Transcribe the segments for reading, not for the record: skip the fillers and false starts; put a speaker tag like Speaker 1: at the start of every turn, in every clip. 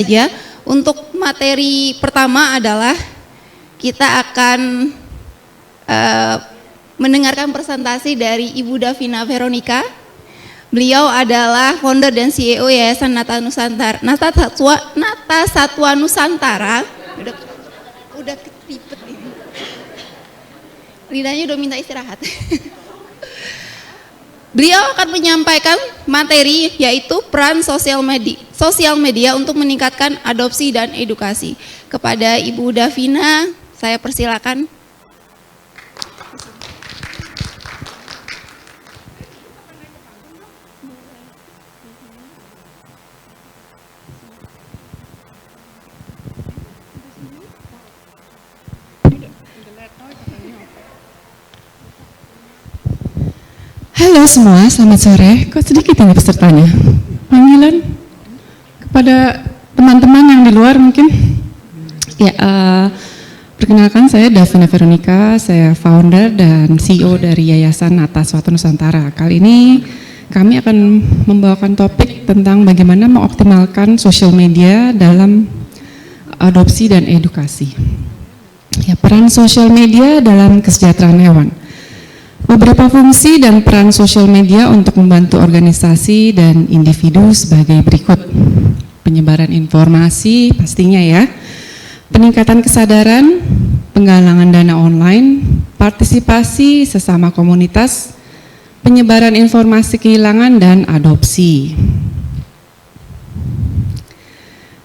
Speaker 1: saja. Untuk materi pertama adalah kita akan mendengarkan presentasi dari Ibu Davina Veronica. Beliau adalah founder dan CEO Yayasan Nata Satwa Nusantara. Udah ketipet ini. Lidahnya udah minta istirahat. Beliau akan menyampaikan materi yaitu peran sosial media untuk meningkatkan adopsi dan edukasi. Kepada Ibu Davina, saya persilakan.
Speaker 2: Halo semua, selamat sore. Kok sedikit ini pesertanya? Panggilan kepada teman-teman yang di luar mungkin? Ya, perkenalkan saya Davina Veronica, saya founder dan CEO dari Yayasan Nata Satwa Nusantara. Kali ini kami akan membawakan topik tentang bagaimana mengoptimalkan sosial media dalam adopsi dan edukasi. Ya, peran sosial media dalam kesejahteraan hewan. Beberapa fungsi dan peran sosial media untuk membantu organisasi dan individu sebagai berikut. Penyebaran informasi pastinya ya, peningkatan kesadaran, penggalangan dana online, partisipasi sesama komunitas, penyebaran informasi kehilangan dan adopsi.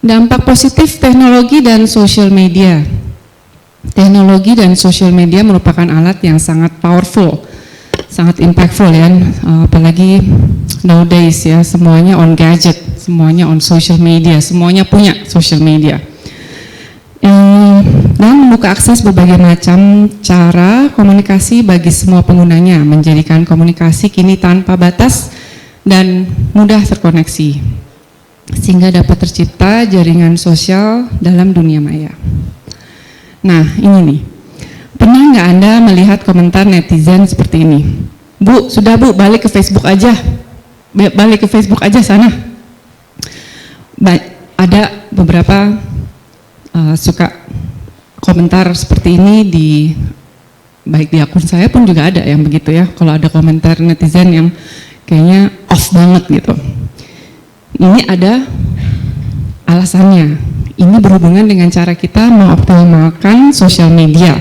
Speaker 2: Dampak positif teknologi dan sosial media. Teknologi dan sosial media merupakan alat yang sangat powerful, sangat impactful ya, apalagi nowadays ya, semuanya on gadget, semuanya on social media, semuanya punya social media. Dan membuka akses berbagai macam cara komunikasi bagi semua penggunanya, menjadikan komunikasi kini tanpa batas dan mudah terkoneksi, sehingga dapat tercipta jaringan sosial dalam dunia maya. Nah ini nih, pernah nggak Anda melihat komentar netizen seperti ini? Bu, sudah Bu, balik ke Facebook aja. Balik ke Facebook aja sana. Ada beberapa suka komentar seperti ini baik di akun saya pun juga ada yang begitu ya. Kalau ada komentar netizen yang kayaknya off banget gitu. Ini ada alasannya. Ini berhubungan dengan cara kita mengoptimalkan sosial media,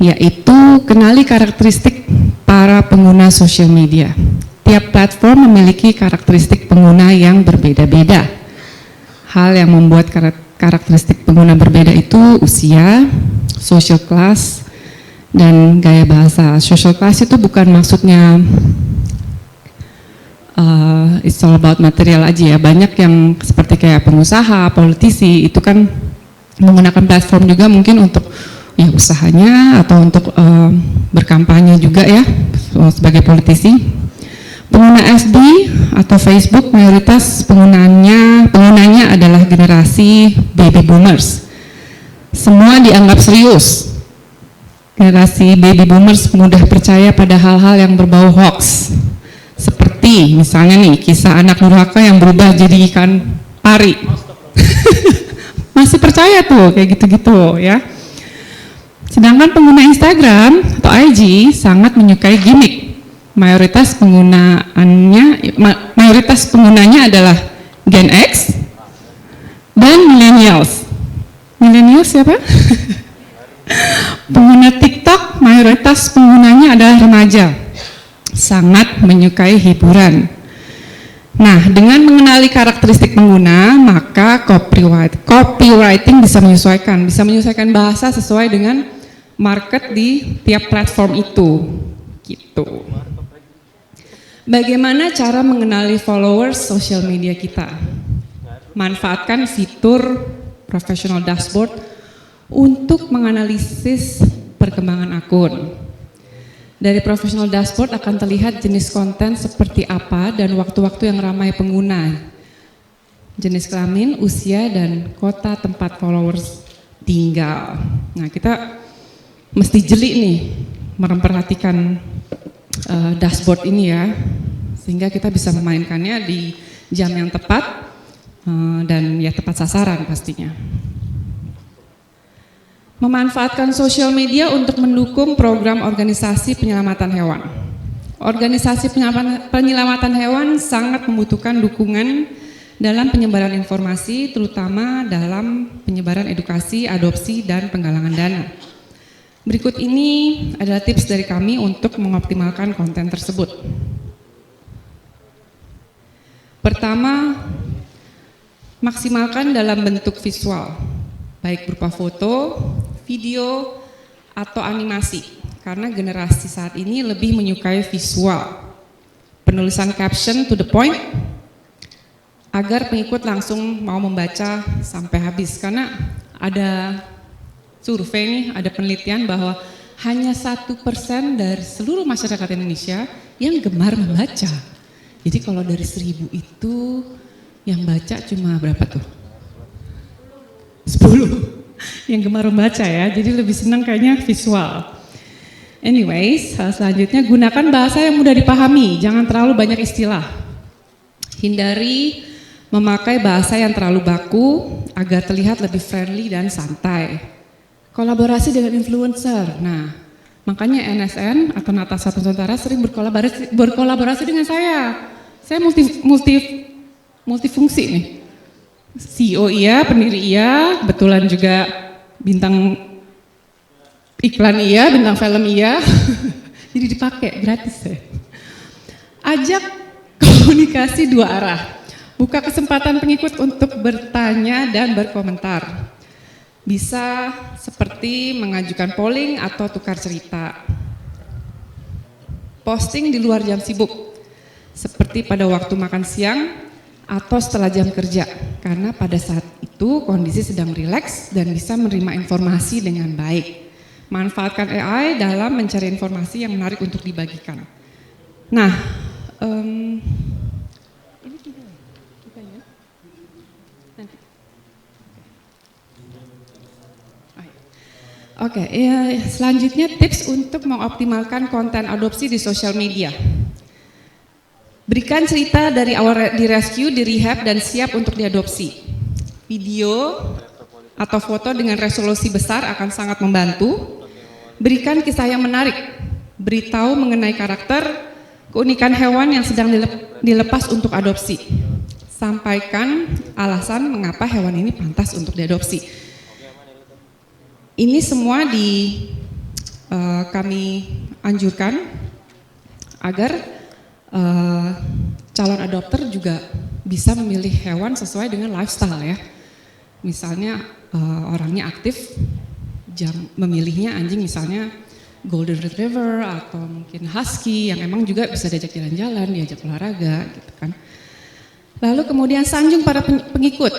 Speaker 2: yaitu kenali karakteristik para pengguna sosial media. Tiap platform memiliki karakteristik pengguna yang berbeda-beda. Hal yang membuat karakteristik pengguna berbeda itu usia, social class, dan gaya bahasa. Social class itu bukan maksudnya it's all about material aja ya. Banyak yang seperti kayak pengusaha, politisi itu kan menggunakan platform juga mungkin untuk ya usahanya atau untuk berkampanye juga ya sebagai politisi. Pengguna FB atau Facebook mayoritas penggunanya adalah generasi baby boomers. Semua dianggap serius. Generasi baby boomers mudah percaya pada hal-hal yang berbau hoax. Seperti misalnya nih, kisah anak durhaka yang berubah jadi ikan pari. Masih percaya tuh kayak gitu-gitu ya. Sedangkan pengguna Instagram atau IG sangat menyukai gimmick. Mayoritas penggunanya adalah Gen X dan millennials. Millennials siapa? Pengguna TikTok mayoritas penggunanya adalah remaja. Sangat menyukai hiburan. Nah, dengan mengenali karakteristik pengguna, maka copywriting bisa menyesuaikan bahasa sesuai dengan market di tiap platform itu. Gitu. Bagaimana cara mengenali followers sosial media kita? Manfaatkan fitur professional dashboard untuk menganalisis perkembangan akun. Dari professional dashboard akan terlihat jenis konten seperti apa dan waktu-waktu yang ramai pengguna, jenis kelamin, usia, dan kota tempat followers tinggal. Nah, kita mesti jeli nih memperhatikan dashboard ini ya, sehingga kita bisa memainkannya di jam yang tepat dan ya tepat sasaran pastinya. Memanfaatkan sosial media untuk mendukung program organisasi penyelamatan hewan. Organisasi penyelamatan hewan sangat membutuhkan dukungan dalam penyebaran informasi, terutama dalam penyebaran edukasi, adopsi, dan penggalangan dana. Berikut ini adalah tips dari kami untuk mengoptimalkan konten tersebut. Pertama, maksimalkan dalam bentuk visual, baik berupa foto, video, atau animasi, karena generasi saat ini lebih menyukai visual. Penulisan caption to the point, agar pengikut langsung mau membaca sampai habis, karena ada survei nih, ada penelitian bahwa hanya 1% dari seluruh masyarakat Indonesia yang gemar membaca. Jadi kalau dari 1000 itu yang baca cuma berapa tuh? 10 yang gemar membaca ya, jadi lebih senang kayaknya visual. Anyways, selanjutnya gunakan bahasa yang mudah dipahami, jangan terlalu banyak istilah. Hindari memakai bahasa yang terlalu baku agar terlihat lebih friendly dan santai. Kolaborasi dengan influencer. Nah, makanya NSN atau Natasha Nusantara sering berkolaborasi dengan saya. Saya multifungsi nih. CEO iya, pendiri iya, kebetulan juga bintang iklan iya, bintang film iya. Jadi dipakai gratis ya. Ajak komunikasi dua arah. Buka kesempatan pengikut untuk bertanya dan berkomentar. Bisa seperti mengajukan polling atau tukar cerita. Posting di luar jam sibuk, seperti pada waktu makan siang atau setelah jam kerja, karena pada saat itu kondisi sedang rileks dan bisa menerima informasi dengan baik. Manfaatkan AI dalam mencari informasi yang menarik untuk dibagikan. Nah, ini kita ya. Nanti. Oke, selanjutnya tips untuk mengoptimalkan konten adopsi di sosial media. Berikan cerita dari awal di rescue, di rehab, dan siap untuk diadopsi. Video atau foto dengan resolusi besar akan sangat membantu. Berikan kisah yang menarik, beritahu mengenai karakter, keunikan hewan yang sedang dilepas untuk adopsi. Sampaikan alasan mengapa hewan ini pantas untuk diadopsi. Ini semua kami anjurkan agar calon adopter juga bisa memilih hewan sesuai dengan lifestyle ya. Misalnya orangnya aktif, memilihnya anjing misalnya golden retriever atau mungkin husky yang emang juga bisa diajak jalan-jalan, diajak olahraga gitu kan. Lalu kemudian sanjung para pengikut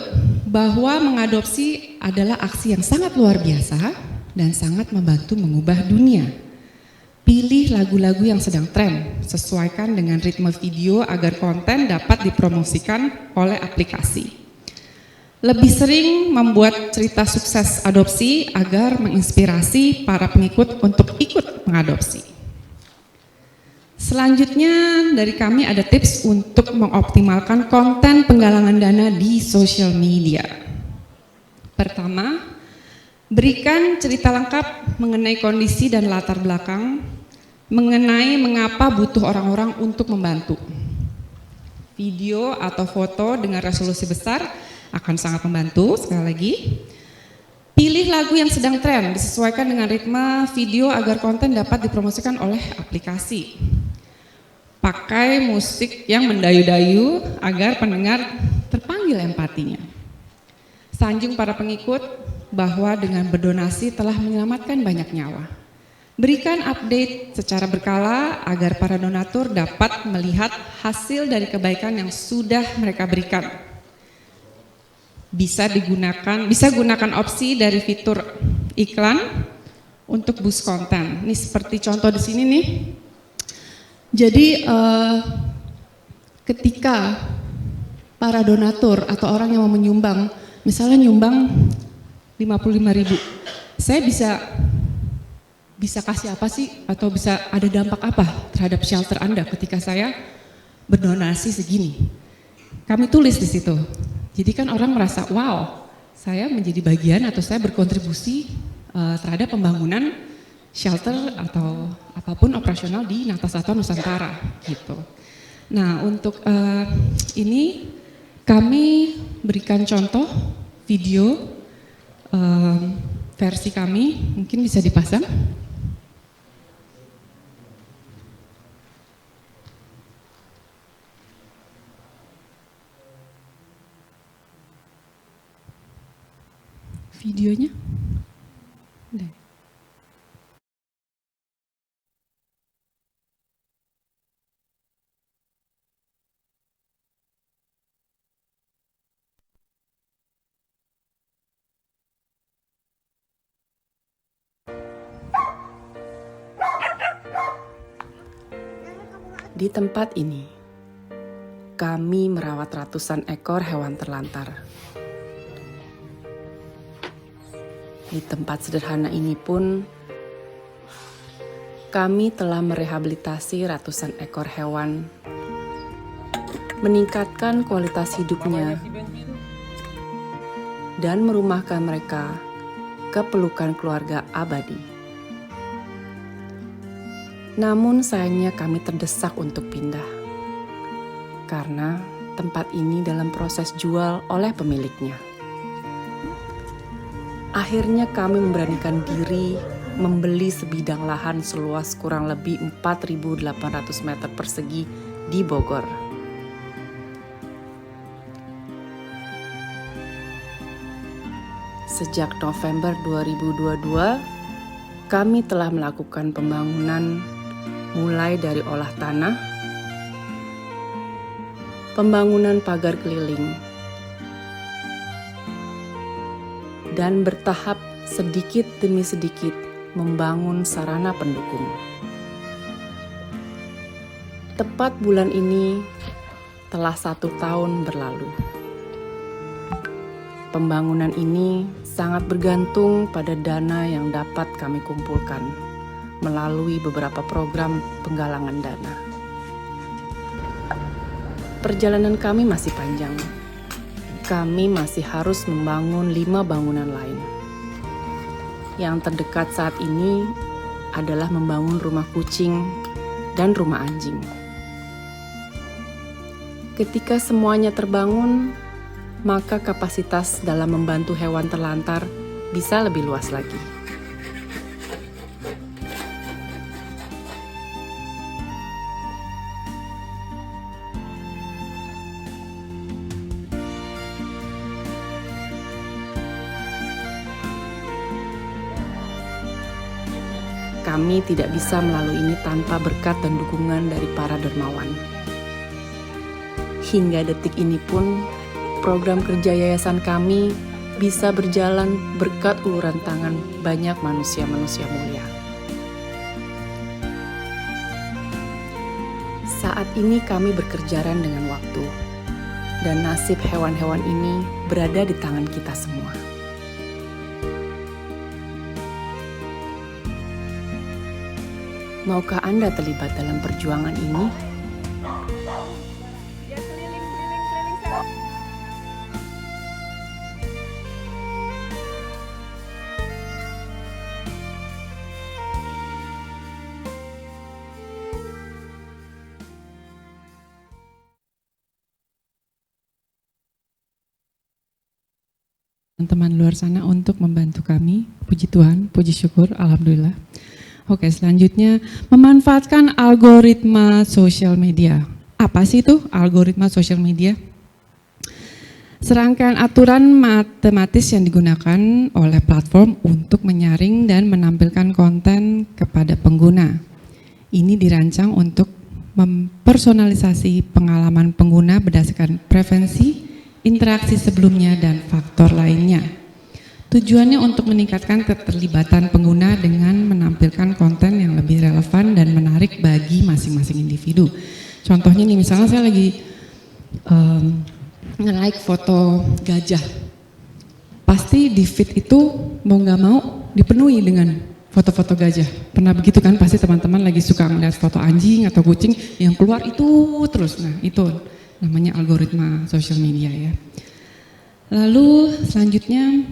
Speaker 2: bahwa mengadopsi adalah aksi yang sangat luar biasa dan sangat membantu mengubah dunia. Pilih lagu-lagu yang sedang tren, sesuaikan dengan ritme video agar konten dapat dipromosikan oleh aplikasi. Lebih sering membuat cerita sukses adopsi agar menginspirasi para pengikut untuk ikut mengadopsi. Selanjutnya dari kami ada tips untuk mengoptimalkan konten penggalangan dana di sosial media. Pertama, berikan cerita lengkap mengenai kondisi dan latar belakang, mengenai mengapa butuh orang-orang untuk membantu. Video atau foto dengan resolusi besar akan sangat membantu, sekali lagi. Pilih lagu yang sedang tren, disesuaikan dengan ritme video agar konten dapat dipromosikan oleh aplikasi. Pakai musik yang mendayu-dayu agar pendengar terpanggil empatinya. Sanjung para pengikut bahwa dengan berdonasi telah menyelamatkan banyak nyawa. Berikan update secara berkala agar para donatur dapat melihat hasil dari kebaikan yang sudah mereka berikan. Bisa gunakan opsi dari fitur iklan untuk boost konten. Ini seperti contoh di sini nih. Jadi ketika para donatur atau orang yang mau menyumbang, misalnya nyumbang 55.000, saya bisa kasih apa sih atau bisa ada dampak apa terhadap shelter Anda ketika saya berdonasi segini. Kami tulis di situ. Jadi kan orang merasa, wow, saya menjadi bagian atau saya berkontribusi terhadap pembangunan shelter atau apapun operasional di Natas atau Nusantara gitu. Nah untuk ini kami berikan contoh video versi kami, mungkin bisa dipasang. Videonya. Udah.
Speaker 3: Di tempat ini, kami merawat ratusan ekor hewan terlantar. Di tempat sederhana ini pun, kami telah merehabilitasi ratusan ekor hewan, meningkatkan kualitas hidupnya, dan merumahkan mereka ke pelukan keluarga abadi. Namun sayangnya kami terdesak untuk pindah, karena tempat ini dalam proses jual oleh pemiliknya. Akhirnya kami memberanikan diri membeli sebidang lahan seluas kurang lebih 4.800 meter persegi di Bogor. Sejak November 2022, kami telah melakukan pembangunan mulai dari olah tanah, pembangunan pagar keliling, dan bertahap sedikit demi sedikit membangun sarana pendukung. Tepat bulan ini telah 1 tahun berlalu. Pembangunan ini sangat bergantung pada dana yang dapat kami kumpulkan melalui beberapa program penggalangan dana. Perjalanan kami masih panjang. Kami masih harus membangun 5 bangunan lain. Yang terdekat saat ini adalah membangun rumah kucing dan rumah anjing. Ketika semuanya terbangun, maka kapasitas dalam membantu hewan terlantar bisa lebih luas lagi. Kami tidak bisa melalui ini tanpa berkat dan dukungan dari para dermawan. Hingga detik ini pun, program kerja yayasan kami bisa berjalan berkat uluran tangan banyak manusia-manusia mulia. Saat ini kami berkejaran dengan waktu, dan nasib hewan-hewan ini berada di tangan kita semua. Maukah Anda terlibat dalam perjuangan ini?
Speaker 2: Teman-teman luar sana untuk membantu kami. Puji Tuhan, puji syukur, alhamdulillah. Oke, selanjutnya memanfaatkan algoritma sosial media. Apa sih itu algoritma sosial media? Serangkaian aturan matematis yang digunakan oleh platform untuk menyaring dan menampilkan konten kepada pengguna. Ini dirancang untuk mempersonalisasi pengalaman pengguna berdasarkan preferensi, interaksi sebelumnya, dan faktor lainnya. Tujuannya untuk meningkatkan keterlibatan pengguna dengan menampilkan konten yang lebih relevan dan menarik bagi masing-masing individu. Contohnya nih, misalnya saya lagi nge-like foto gajah. Pasti di feed itu mau nggak mau dipenuhi dengan foto-foto gajah. Pernah begitu kan, pasti teman-teman lagi suka melihat foto anjing atau kucing yang keluar itu terus. Nah itu namanya algoritma sosial media ya. Lalu selanjutnya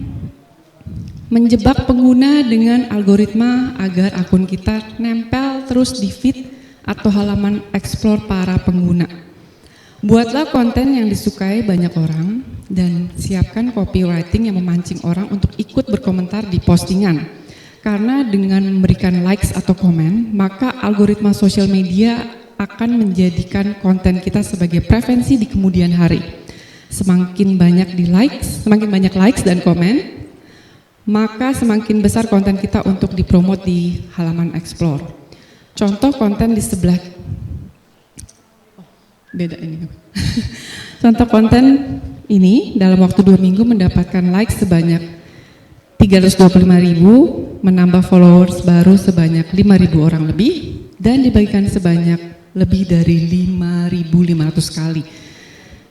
Speaker 2: menjebak pengguna dengan algoritma agar akun kita nempel terus di feed atau halaman explore para pengguna. Buatlah konten yang disukai banyak orang dan siapkan copywriting yang memancing orang untuk ikut berkomentar di postingan. Karena dengan memberikan likes atau komen, maka algoritma sosial media akan menjadikan konten kita sebagai preferensi di kemudian hari. Semakin banyak likes dan komen, maka semakin besar konten kita untuk dipromot di halaman explore. Contoh konten di sebelah beda ini. Contoh konten ini dalam waktu 2 minggu mendapatkan like sebanyak 325.000, menambah followers baru sebanyak 5.000 orang lebih, dan dibagikan sebanyak lebih dari 5.500 kali.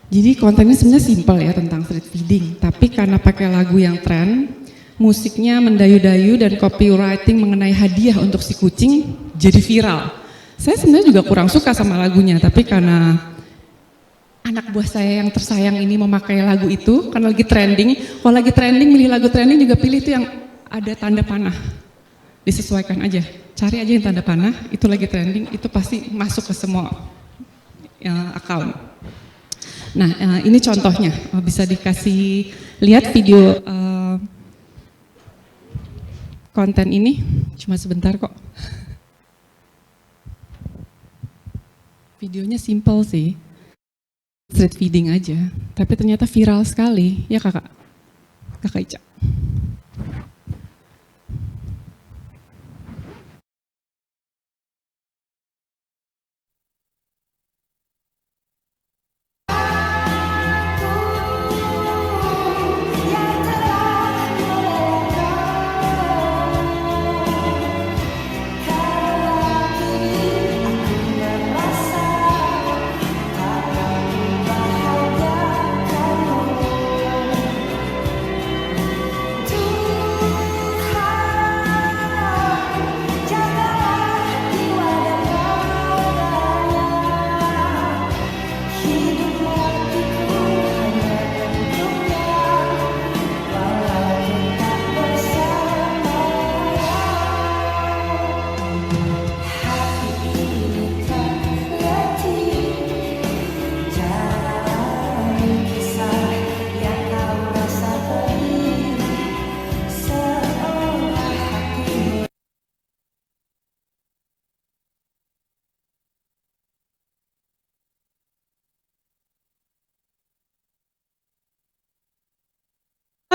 Speaker 2: Jadi kontennya sebenarnya simpel ya tentang street feeding, tapi karena pakai lagu yang tren, musiknya mendayu-dayu dan copywriting mengenai hadiah untuk si kucing jadi viral. Saya sebenarnya juga kurang suka sama lagunya, tapi karena anak buah saya yang tersayang ini memakai lagu itu, karena lagi trending, kalau lagi trending, milih lagu trending juga pilih itu yang ada tanda panah. Disesuaikan aja, cari aja yang tanda panah, itu lagi trending, itu pasti masuk ke semua account. Nah ini contohnya, bisa dikasih lihat video konten ini, cuma sebentar kok. Videonya simple sih. Street feeding aja, tapi ternyata viral sekali, ya kakak Ica.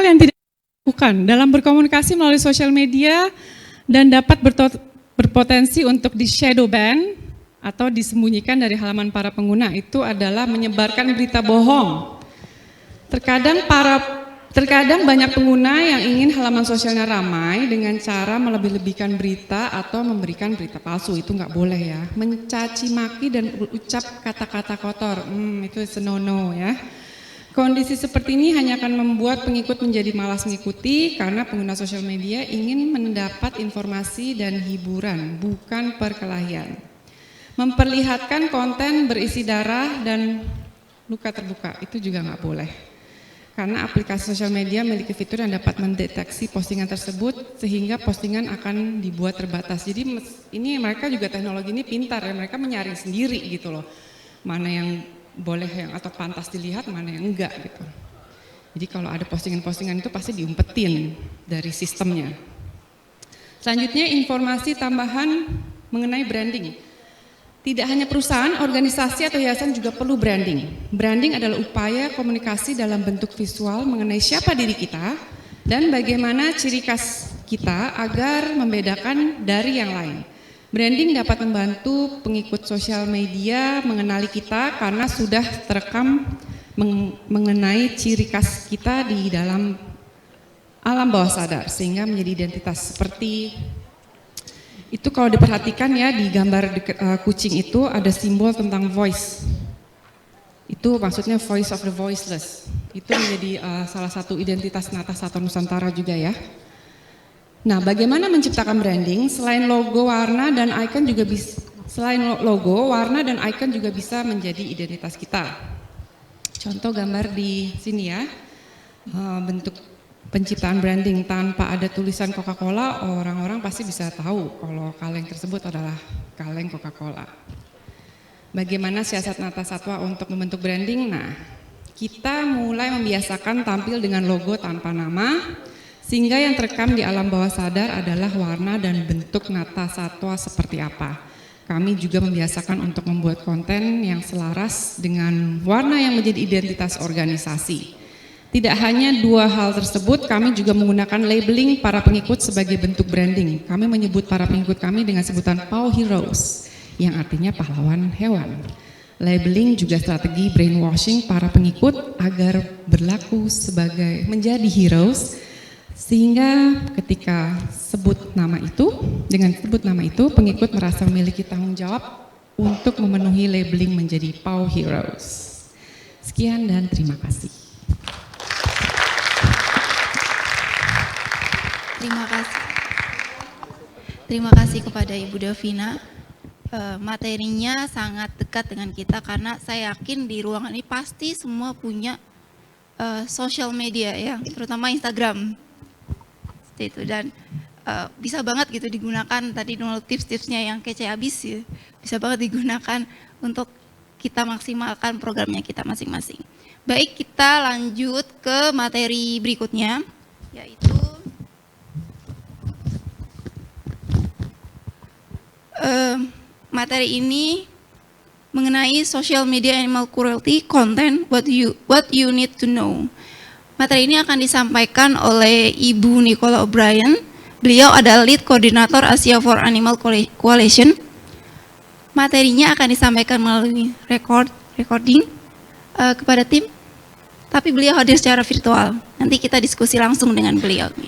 Speaker 2: Yang tidak dilakukan dalam berkomunikasi melalui sosial media dan dapat berpotensi untuk di shadow ban atau disembunyikan dari halaman para pengguna itu adalah menyebarkan berita bohong. Terkadang banyak pengguna yang ingin halaman sosialnya ramai dengan cara melebih-lebihkan berita atau memberikan berita palsu, itu nggak boleh ya. Mencaci maki dan berucap kata-kata kotor, itu no ya. Kondisi seperti ini hanya akan membuat pengikut menjadi malas mengikuti karena pengguna sosial media ingin mendapat informasi dan hiburan, bukan perkelahian. Memperlihatkan konten berisi darah dan luka terbuka, itu juga nggak boleh. Karena aplikasi sosial media memiliki fitur yang dapat mendeteksi postingan tersebut sehingga postingan akan dibuat terbatas. Jadi ini mereka juga teknologi ini pintar ya, mereka menyaring sendiri gitu loh. Mana yang boleh yang atau pantas dilihat, mana yang enggak gitu. Jadi kalau ada postingan-postingan itu pasti diumpetin dari sistemnya. Selanjutnya informasi tambahan mengenai branding. Tidak hanya perusahaan, organisasi atau yayasan juga perlu branding. Branding adalah upaya komunikasi dalam bentuk visual mengenai siapa diri kita dan bagaimana ciri khas kita agar membedakan dari yang lain. Branding dapat membantu pengikut sosial media mengenali kita karena sudah terekam mengenai ciri khas kita di dalam alam bawah sadar sehingga menjadi identitas. Seperti itu kalau diperhatikan ya di gambar kucing itu ada simbol tentang voice. Itu maksudnya voice of the voiceless. Itu menjadi salah satu identitas Natas atau Nusantara juga ya. Nah, bagaimana menciptakan branding? Selain logo, warna dan icon juga bisa menjadi identitas kita. Contoh gambar di sini ya. bentuk penciptaan branding tanpa ada tulisan Coca-Cola, orang-orang pasti bisa tahu kalau kaleng tersebut adalah kaleng Coca-Cola. Bagaimana siasat Nata Satwa untuk membentuk branding? Nah, kita mulai membiasakan tampil dengan logo tanpa nama, sehingga yang terekam di alam bawah sadar adalah warna dan bentuk Nata Satwa seperti apa. Kami juga membiasakan untuk membuat konten yang selaras dengan warna yang menjadi identitas organisasi. Tidak hanya dua hal tersebut, kami juga menggunakan labeling para pengikut sebagai bentuk branding. Kami menyebut para pengikut kami dengan sebutan Paw Heroes, yang artinya pahlawan hewan. Labeling juga strategi brainwashing para pengikut agar berlaku sebagai menjadi heroes, sehingga ketika dengan sebut nama itu, pengikut merasa memiliki tanggung jawab untuk memenuhi labeling menjadi Paw Heroes. Sekian dan terima kasih.
Speaker 1: Terima kasih kepada Ibu Davina. Materinya sangat dekat dengan kita karena saya yakin di ruangan ini pasti semua punya sosial media ya, terutama Instagram. Seperti itu, dan bisa banget gitu digunakan, tadi nol tips-tipsnya yang kece abis ya, bisa banget digunakan untuk kita maksimalkan programnya kita masing-masing. Baik, kita lanjut ke materi berikutnya, yaitu materi ini mengenai social media animal cruelty content, what you need to know. Materi ini akan disampaikan oleh Ibu Nicola O'Brien. Beliau adalah lead koordinator Asia for Animal Coalition. Materinya akan disampaikan melalui recording kepada tim, tapi beliau hadir secara virtual. Nanti kita diskusi langsung dengan beliau.